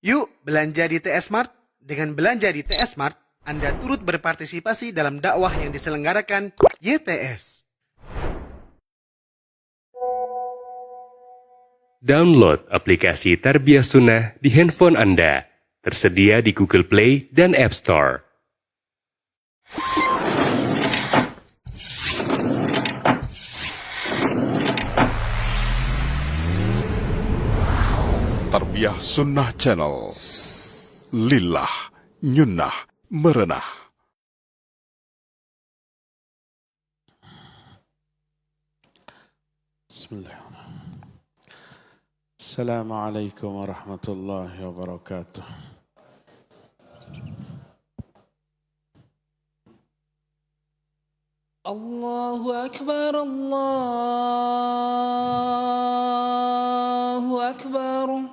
Yuk belanja di TS Mart. Dengan belanja di TS Mart, Anda turut berpartisipasi dalam dakwah yang diselenggarakan YTS. Download aplikasi Tarbiyah Sunnah di handphone Anda. Tersedia di Google Play dan App Store. Tarbiyah Sunnah Channel. Lillah, nyunnah, merenah. Bismillahirrahmanirrahim. Assalamualaikum warahmatullahi wabarakatuh. Allahu Akbar, Allahu Akbar.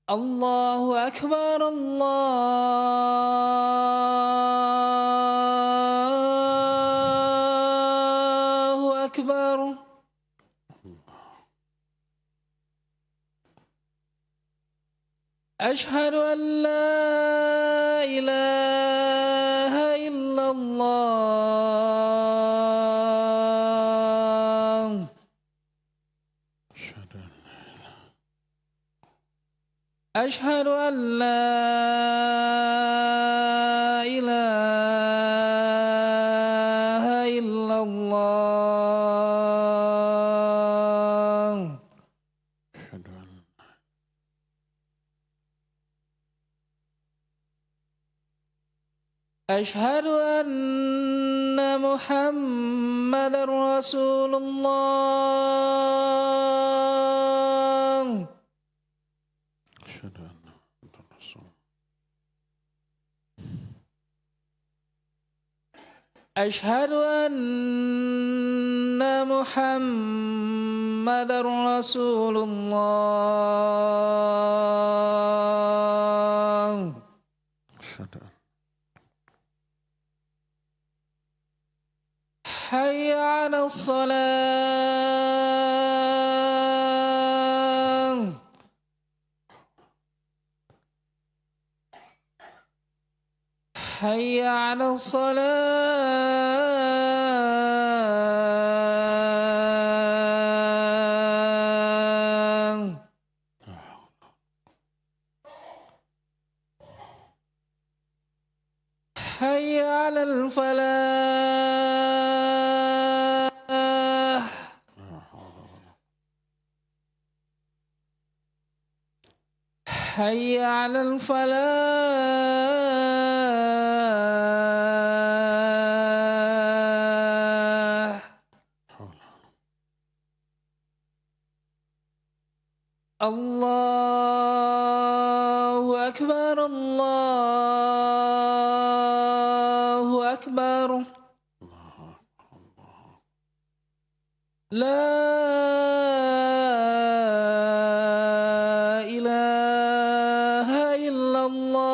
Allahu Akbar, Allahu Akbar. أشهد أن لا إله إلا الله. أشهد أن لا إله إلا الله. أشهد أن محمدا رسول الله. أشهد أن محمدا رسول الله. حي على الصلاة. حي على الصلاة. حي على الفلاح. حي على الفلاح. الله أكبر، الله أكبر. لا إله إلا الله.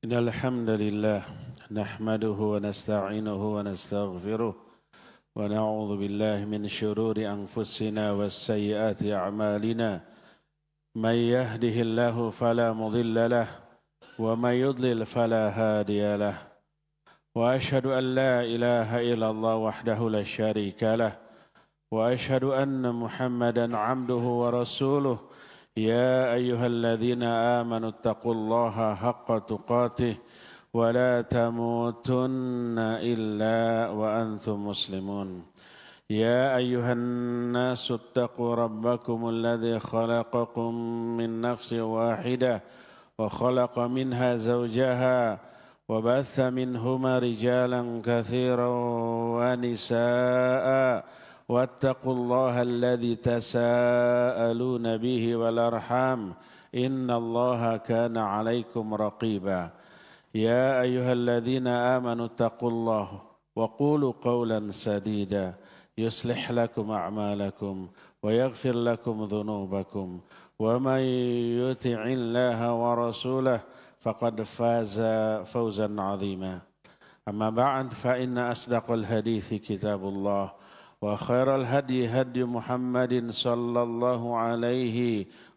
إن الحمد لله نحمده ونستعينه ونستغفره ونعوذ بالله من شرور أنفسنا والسيئات أعمالنا. من يهده الله فلا مضل له ومن يضلل فلا هادي له. وأشهد أن لا إله إلا الله وحده لا شريك له. وأشهد أن محمدا عبده ورسوله. يا أيها الذين آمنوا اتقوا الله حق تقاته ولا تموتن إلا وأنتم مسلمون. يا أيها الناس اتقوا ربكم الذي خلقكم من نفس واحدة وخلق منها زوجها وبث منهما رجالا كثيرا ونساء واتقوا الله الذي تساءلون به والأرحام إن الله كان عليكم رقيبا. يا أيها الذين آمنوا اتقوا الله وقولوا قولا سديدا يصلح لكم أعمالكم ويغفر لكم ذنوبكم ومن يطع الله ورسوله فقد فاز فوزا عظيما أما بعد فإن أصدق الحديث كتاب الله وخير الهدي هدي محمد صلى الله عليه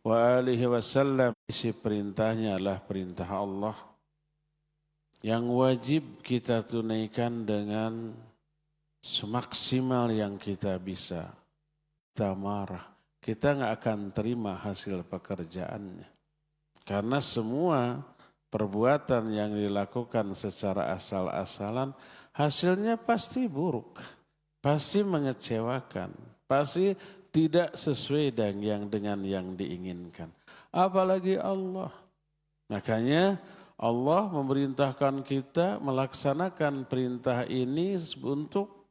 وآله وسلم. Isi perintahnya adalah perintah Allah yang wajib kita tunaikan dengan semaksimal yang kita bisa. Kita marah, kita nggak akan terima hasil pekerjaannya. Karena semua perbuatan yang dilakukan secara asal-asalan hasilnya pasti buruk, pasti mengecewakan, pasti tidak sesuai dengan yang diinginkan. Apalagi Allah. Makanya Allah memerintahkan kita melaksanakan perintah ini untuk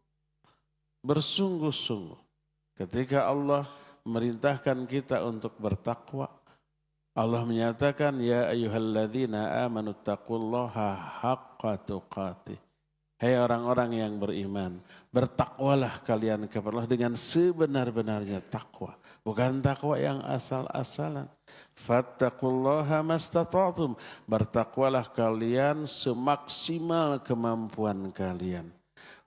bersungguh-sungguh. Ketika Allah memerintahkan kita untuk bertakwa, Allah menyatakan, ya ayyuhalladzina amanu taqullaha haqqa tuqatih. Hai orang-orang yang beriman, bertakwalah kalian kepada Allah dengan sebenar-benarnya takwa. Bukan takwa yang asal-asalan. Fattaqullaha mastata'tum. Bertakwalah kalian semaksimal kemampuan kalian.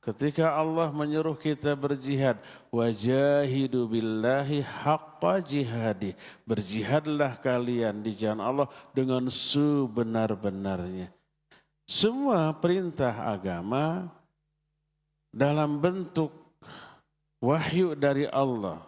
Ketika Allah menyuruh kita berjihad, wajahidu billahi haqqa jihadi. Berjihadlah kalian di jalan Allah dengan sebenar-benarnya. Semua perintah agama dalam bentuk wahyu dari Allah,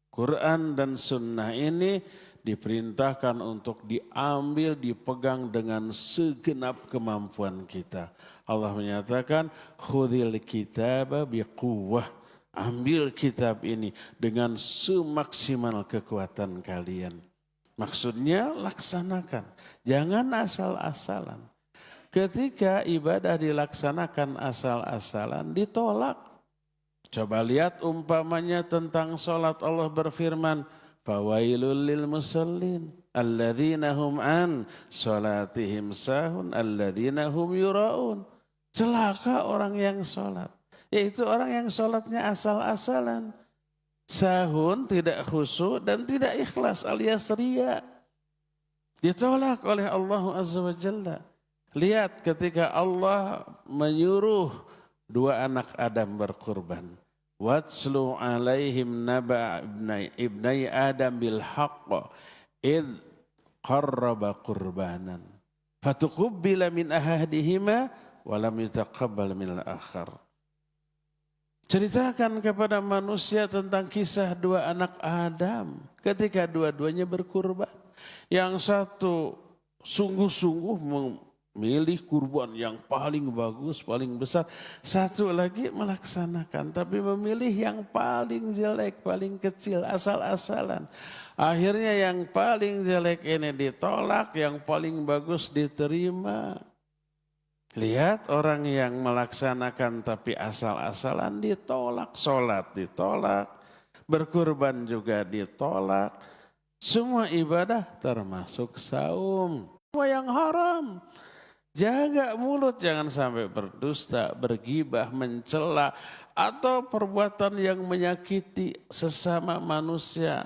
Quran dan Sunnah ini diperintahkan untuk diambil, dipegang dengan segenap kemampuan kita. Allah menyatakan, khudhil kitaba biquwwah. Ambil kitab ini dengan semaksimal kekuatan kalian. Maksudnya laksanakan, jangan asal-asalan. Ketika ibadah dilaksanakan asal-asalan ditolak. Coba lihat umpamanya tentang sholat. Allah berfirman, fawailul lil musallin alladzina hum an sholatihim sahun alladzina hum yura'un. Celaka orang yang sholat, yaitu orang yang sholatnya asal-asalan. Sahun, tidak khusyuk dan tidak ikhlas alias riya. Ditolak oleh Allah Azza wa Jalla. Lihat ketika Allah menyuruh dua anak Adam berkurban. Watslu alaihim naba ibnai Adam bil haqq id qarraba qurbanan. Fatuqubbila min ahadihima walam yutaqabbal min al-akhar. Ceritakan kepada manusia tentang kisah dua anak Adam ketika dua-duanya berkurban. Yang satu sungguh-sungguh milih kurban yang paling bagus, paling besar. Satu lagi melaksanakan, tapi memilih yang paling jelek, paling kecil, asal-asalan. Akhirnya yang paling jelek ini ditolak, yang paling bagus diterima. Lihat orang yang melaksanakan tapi asal-asalan ditolak. Sholat ditolak, berkurban juga ditolak. Semua ibadah termasuk saum. Semua yang haram. Jaga mulut, jangan sampai berdusta, bergibah, mencela, atau perbuatan yang menyakiti sesama manusia.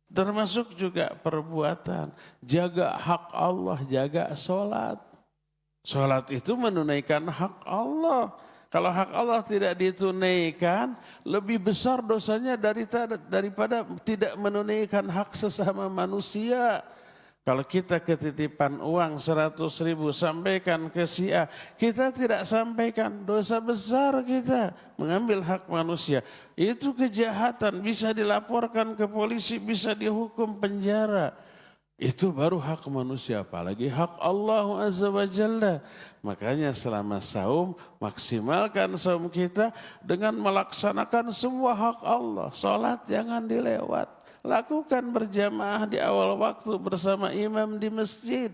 Termasuk juga perbuatan, jaga hak Allah, jaga sholat. Sholat itu menunaikan hak Allah. Kalau hak Allah tidak ditunaikan, lebih besar dosanya daripada tidak menunaikan hak sesama manusia. Kalau kita ketitipan uang 100.000 sampaikan ke si A, kita tidak sampaikan, dosa besar kita mengambil hak manusia. Itu kejahatan, bisa dilaporkan ke polisi, bisa dihukum penjara. Itu baru hak manusia, apalagi hak Allah Azza wa Jalla. Makanya selama saum, maksimalkan saum kita dengan melaksanakan semua hak Allah. Salat jangan dilewat. Lakukan berjamaah di awal waktu bersama imam di masjid.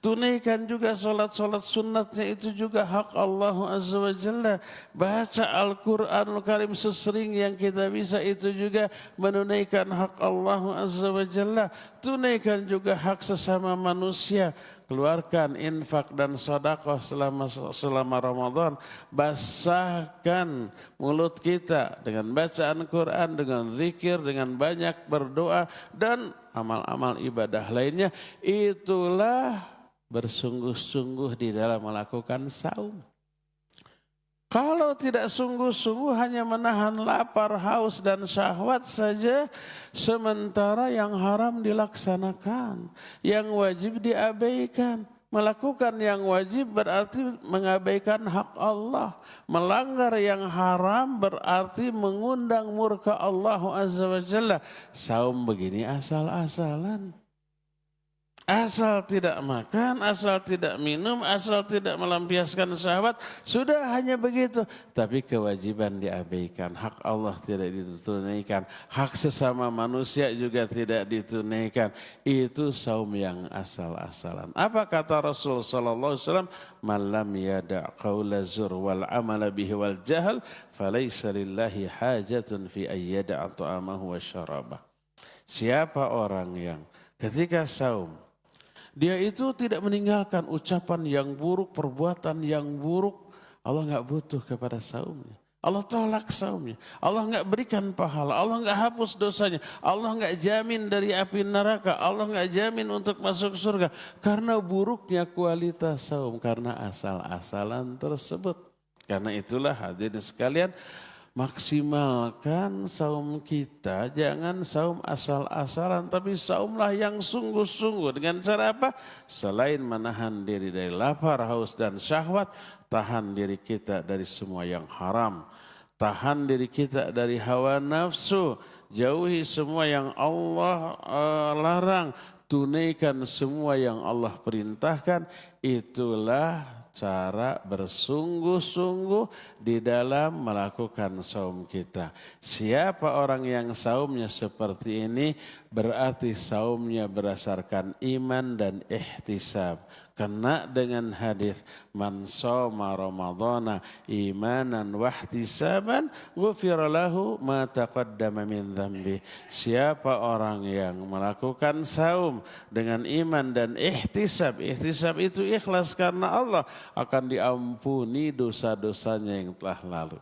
Tunaikan juga solat-solat sunnatnya, itu juga hak Allah Azza wa Jalla. Baca Al-Quranul Karim sesering yang kita bisa, itu juga menunaikan hak Allah Azza wa Jalla. Tunaikan juga hak sesama manusia. Keluarkan infak dan sedekah selama Ramadan. Basahkan mulut kita dengan bacaan Quran, dengan zikir, dengan banyak berdoa dan amal-amal ibadah lainnya. Itulah bersungguh-sungguh di dalam melakukan saum. Kalau tidak sungguh-sungguh hanya menahan lapar, haus dan syahwat saja, sementara yang haram dilaksanakan, yang wajib diabaikan. Melakukan yang wajib berarti mengabaikan hak Allah. Melanggar yang haram berarti mengundang murka Allah Azza wa Jalla. Saum begini asal-asalan. Asal tidak makan, asal tidak minum, asal tidak melampiaskan syahwat, sudah hanya begitu. Tapi kewajiban diabaikan, hak Allah tidak ditunaikan, hak sesama manusia juga tidak ditunaikan. Itu saum yang asal-asalan. Apa kata Rasul sallallahu alaihi wasallam? Man lam yada' qaula zur wal amala bihi wal jahal, falaysa lillahi hajatun fi ayyada'a ta'amahu wa syarabah. Siapa orang yang ketika saum dia itu tidak meninggalkan ucapan yang buruk, perbuatan yang buruk, Allah nggak butuh kepada saumnya. Allah tolak saumnya. Allah nggak berikan pahala. Allah nggak hapus dosanya. Allah nggak jamin dari api neraka. Allah nggak jamin untuk masuk surga. Karena buruknya kualitas saum. Karena asal-asalan tersebut. Karena itulah hadirin sekalian, maksimalkan saum kita, jangan saum asal-asalan, tapi saumlah yang sungguh-sungguh. Dengan cara apa? Selain menahan diri dari lapar, haus dan syahwat, tahan diri kita dari semua yang haram. Tahan diri kita dari hawa nafsu, jauhi semua yang Allah larang, tunaikan semua yang Allah perintahkan. Itulah cara bersungguh-sungguh di dalam melakukan saum kita. Siapa orang yang saumnya seperti ini, berarti saumnya berdasarkan iman dan ihtisab. Kena dengan hadis man shoma ramadhana imanan wahtisaban ghufira lahu ma taqaddama min dzambi. Siapa orang yang melakukan saum dengan iman dan ihtisab, ihtisab itu ikhlas karena Allah, akan diampuni dosa-dosanya yang telah lalu.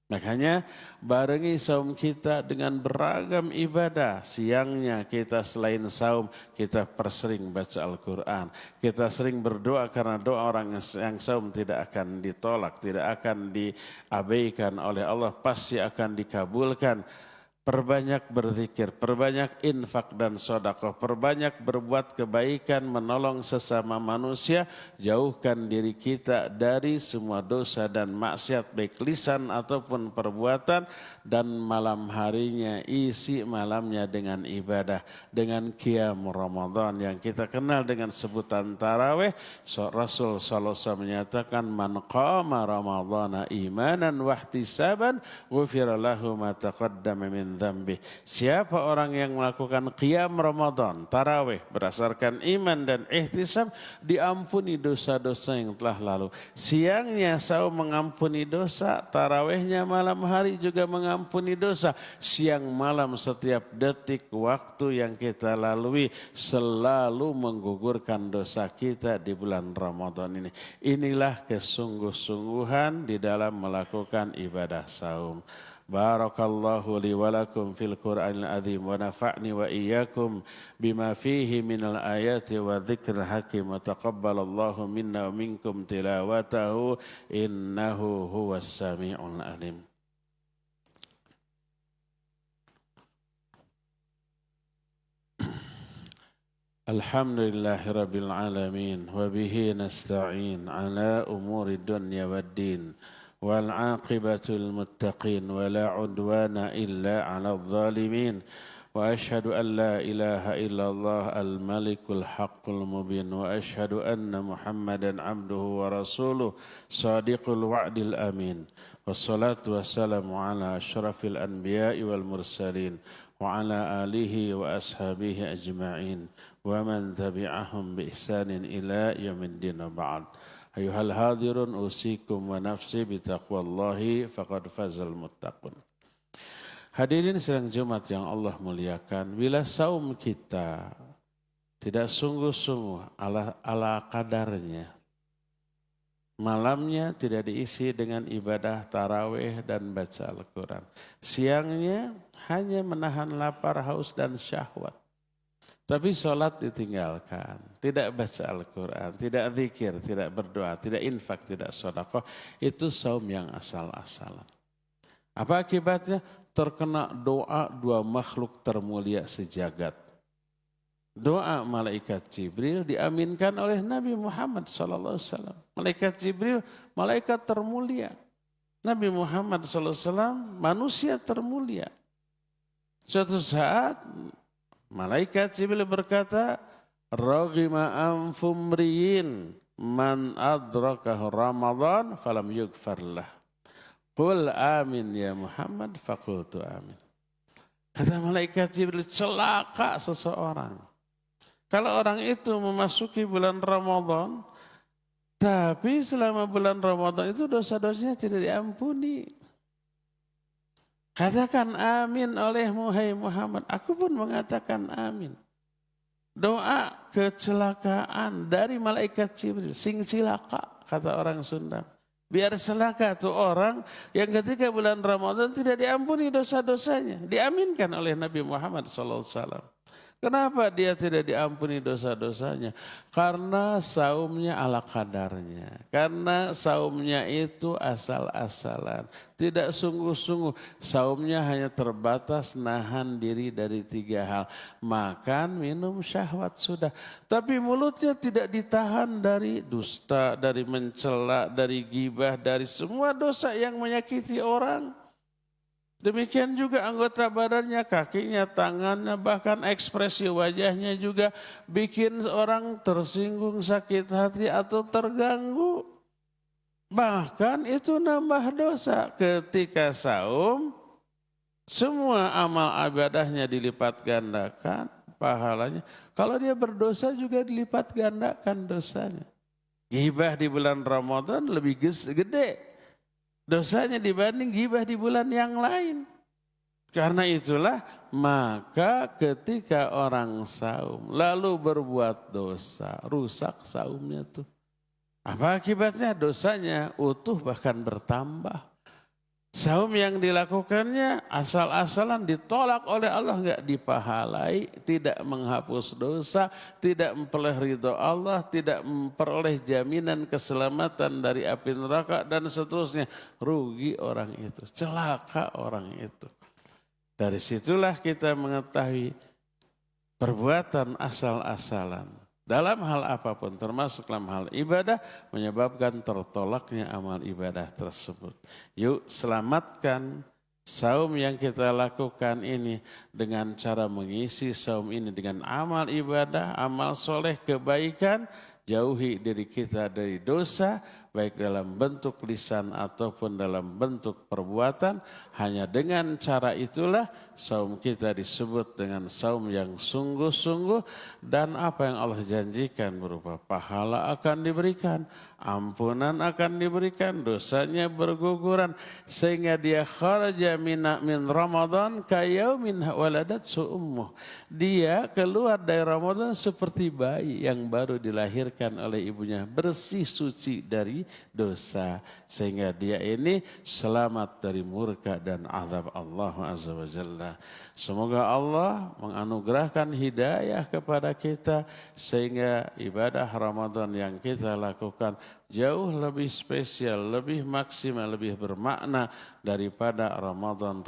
Makanya barengi saum kita dengan beragam ibadah. Siangnya kita selain saum, kita persering baca Al-Quran. Kita sering berdoa karena doa orang yang saum tidak akan ditolak, tidak akan diabaikan oleh Allah, pasti akan dikabulkan. Perbanyak berzikir, perbanyak infak dan sedekah, perbanyak berbuat kebaikan, menolong sesama manusia, jauhkan diri kita dari semua dosa dan maksiat baik lisan ataupun perbuatan, dan malam harinya isi malamnya dengan ibadah, dengan qiyam Ramadan yang kita kenal dengan sebutan tarawih. Rasul sallallahu alaihi wasallam menyatakan man qama ramadhana imanan wahtisaban ghufira lahu ma taqaddama min dzambi. Siapa orang yang melakukan qiyam Ramadan, tarawih berdasarkan iman dan ihtisab, diampuni dosa-dosa yang telah lalu. Siangnya saum mengampuni dosa, tarawihnya malam hari juga mengampuni dosa. Siang malam setiap detik waktu yang kita lalui selalu menggugurkan dosa kita di bulan Ramadan ini. Inilah kesungguh-sungguhan di dalam melakukan ibadah saum. Barakallahu li wa lakum fil Qur'anil azim wa nafa'ni wa iyyakum bima fihi minal ayati wa dzikril hakim wa taqabbalallahu minna wa minkum tilawatahu innahu huwas sami'ul alim. Alhamdulillahi rabbil alamin wa bihi nasta'in ala umuri dunya waddin. والعاقبة للمتقين ولا عدوان إلا على الظالمين وأشهد أن لا إله إلا الله الملك الحق المبين وأشهد أن محمدا عبده ورسوله صادق الوعد الأمين والصلاة والسلام على أشرف الأنبياء والمرسلين وعلى آله وأصحابه أجمعين ومن تبعهم بإحسان إلى يوم الدين بعد. أيها الحاضرون أوصيكم ونفسي بتقوى الله فقد فاز المتقون. Hadirin sidang Jumat yang Allah muliakan, bila saum kita tidak sungguh-sungguh ala kadarnya, malamnya tidak diisi dengan ibadah tarawih dan baca Al-Quran, siangnya hanya menahan lapar, haus dan syahwat, tapi sholat ditinggalkan, tidak baca Al-Quran, tidak zikir, tidak berdoa, tidak infak, tidak sedekah, itu saum yang asal-asalan. Apa akibatnya? Terkena doa dua makhluk termulia sejagat. Doa malaikat Jibril diaminkan oleh Nabi Muhammad SAW. Malaikat Jibril, malaikat termulia. Nabi Muhammad SAW, manusia termulia. Suatu saat, malaikat Jibril berkata, Raghima anfumriyin man adrakahu Ramadan falam yugfar lah. Qul amin ya Muhammad, faqultu amin. Kata malaikat Jibril, celaka seseorang. Kalau orang itu memasuki bulan Ramadan, tapi selama bulan Ramadan itu dosa-dosanya tidak diampuni. Katakan amin olehmu hai Muhammad. Aku pun mengatakan amin. Doa kecelakaan dari malaikat Jibril. Sing silaka, kata orang Sunda. Biar celaka tuh orang yang ketika bulan Ramadan tidak diampuni dosa-dosanya. Diaminkan oleh Nabi Muhammad SAW. Kenapa dia tidak diampuni dosa-dosanya? Karena saumnya ala kadarnya. Karena saumnya itu asal-asalan. Tidak sungguh-sungguh. Saumnya hanya terbatas nahan diri dari 3 hal. Makan, minum, syahwat sudah. Tapi mulutnya tidak ditahan dari dusta, dari mencela, dari gibah, dari semua dosa yang menyakiti orang. Demikian juga anggota badannya, kakinya, tangannya, bahkan ekspresi wajahnya juga bikin orang tersinggung, sakit hati atau terganggu. Bahkan itu nambah dosa. Ketika saum, semua amal ibadahnya dilipat gandakan pahalanya. Kalau dia berdosa juga dilipat gandakan dosanya. Gibah di bulan Ramadan lebih gede dosanya dibanding gibah di bulan yang lain. Karena itulah maka ketika orang saum lalu berbuat dosa, rusak saumnya tuh. Apa akibatnya? Dosanya utuh bahkan bertambah. Saum yang dilakukannya asal-asalan ditolak oleh Allah, enggak dipahalai, tidak menghapus dosa, tidak memperoleh ridho Allah, tidak memperoleh jaminan keselamatan dari api neraka dan seterusnya. Rugi orang itu, celaka orang itu. Dari situlah kita mengetahui perbuatan asal-asalan dalam hal apapun, termasuk dalam hal ibadah, menyebabkan tertolaknya amal ibadah tersebut. Yuk selamatkan saum yang kita lakukan ini dengan cara mengisi saum ini dengan amal ibadah, amal soleh, kebaikan. Jauhi diri kita dari dosa, baik dalam bentuk lisan ataupun dalam bentuk perbuatan. Hanya dengan cara itulah saum kita disebut dengan saum yang sungguh-sungguh. Dan apa yang Allah janjikan berupa pahala akan diberikan, ampunan akan diberikan, dosanya berguguran. Sehingga dia kharaja min Ramadan kayaumin waladat ummuh. Dia keluar dari Ramadan seperti bayi yang baru dilahirkan oleh ibunya, bersih suci dari dosa, sehingga dia ini selamat dari murka dan azab Allah Azza wa Jalla. Semoga Allah menganugerahkan hidayah kepada kita sehingga ibadah Ramadan yang kita lakukan jauh lebih spesial, lebih maksimal, lebih bermakna daripada Ramadan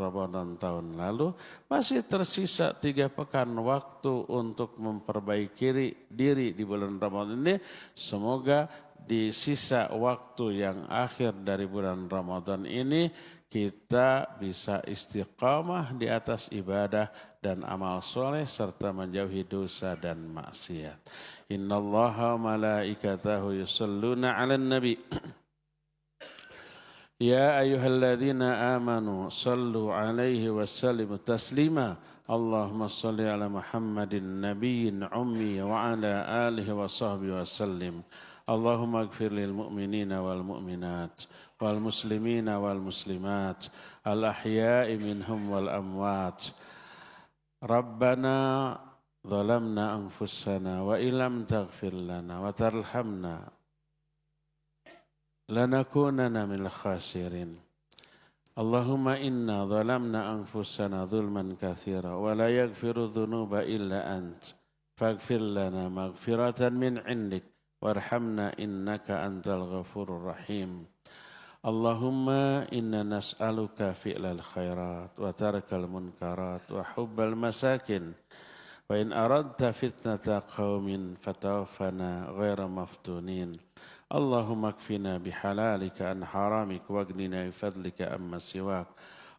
tahun lalu. Masih tersisa 3 pekan waktu untuk memperbaiki diri di bulan Ramadan ini. Semoga di sisa waktu yang akhir dari bulan Ramadan ini kita bisa istiqamah di atas ibadah dan amal soleh serta menjauhi dosa dan maksiat. Innallaha malaikatahu yusalluna 'alan nabi. Ya ayyuhalladzina amanu sallu 'alaihi wa sallimu taslima. اللهم صل على محمد النبي الأمي وعلى آله وصحبه وسلم. اللهم اغفر للمؤمنين والمؤمنات والمسلمين والمسلمات الأحياء منهم والأموات. ربنا ظلمنا أنفسنا وإن لم تغفر لنا وترحمنا لنكونن من الخاسرين. اللهم إنا ظلمنا أنفسنا ظلما كثيرا ولا يغفر الذنوب إلا أنت فاغفر لنا مغفرة من عندك وارحمنا إنك أنت الغفور الرحيم. اللهم إنا نسألك فعل الخيرات وترك المنكرات وحب المساكن وإن أردت فتنة قوم فتوفنا غير مفتونين. اللهم اكفنا بحلالك عن حرامك واغننا بفضلك عما سواك.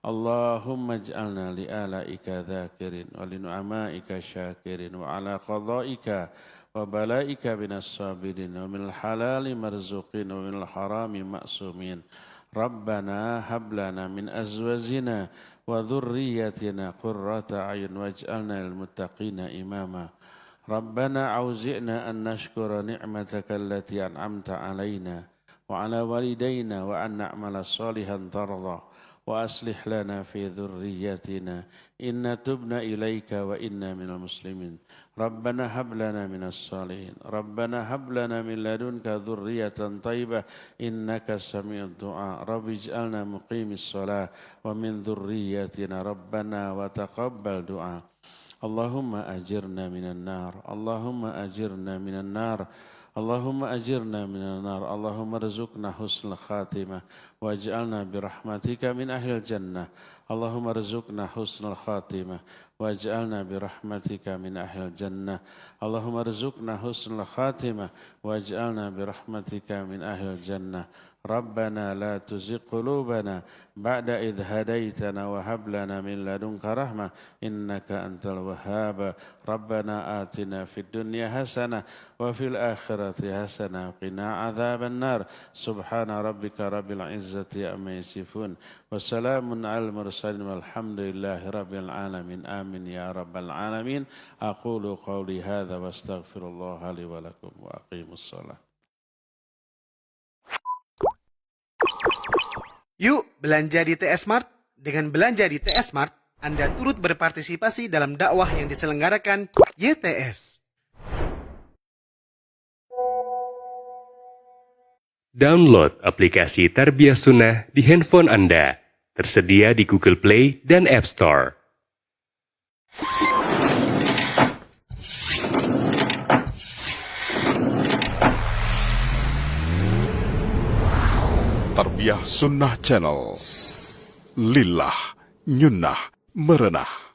اللهم اجعلنا لآلائك ذاكرين ولنعمائك شاكرين وعلى قضائك وبلائك من الصابرين ومن الحلال مرزوقين ومن الحرام مأسومين. ربنا هب لنا من أزواجنا وذريتنا قرة أعين واجعلنا للمتقين إماما. ربنا أوزعنا أن نشكر نعمتك التي أنعمت علينا وعلى والدينا وأن نعمل صالحا ترضى وأصلح لنا في ذريتنا إنا تبنا إليك وإنا من المسلمين. ربنا هب لنا من الصالحين. ربنا هب لنا من لدنك ذرية طيبة إنك سميع الدعاء. رب اجعلنا مقيم الصلاة ومن ذريتنا ربنا وتقبل دعاء. اللهم أجرنا من النار. اللهم أجرنا من النار. اللهم أجرنا من النار. اللهم ارزقنا حسن الخاتمة واجعلنا برحمتك من أهل الجنة. اللهم ارزقنا حسن الخاتمة واجعلنا برحمتك من أهل الجنة. اللهم ارزقنا حسن الخاتمة واجعلنا برحمتك من أهل الجنة. ربنا لا تزغ قلوبنا بعد إذ هديتنا وهب لنا من لدنك رحمة إنك أنت الوهاب. ربنا آتنا في الدنيا حسنة وفي الآخرة حسنة وقنا عذاب النار. سبحان ربك رب العزة عما يصفون وسلام على المرسلين والحمد لله رب العالمين. آمين يا رب العالمين. أقول قولي هذا واستغفر الله لي ولكم وأقيموا الصلاة. Yuk belanja di TS Mart. Dengan belanja di TS Mart, Anda turut berpartisipasi dalam dakwah yang diselenggarakan YTS. Download aplikasi Tarbiyah Sunnah di handphone Anda. Tersedia di Google Play dan App Store. Tarbiyah Sunnah Channel. Lillah Nyunnah Merenah.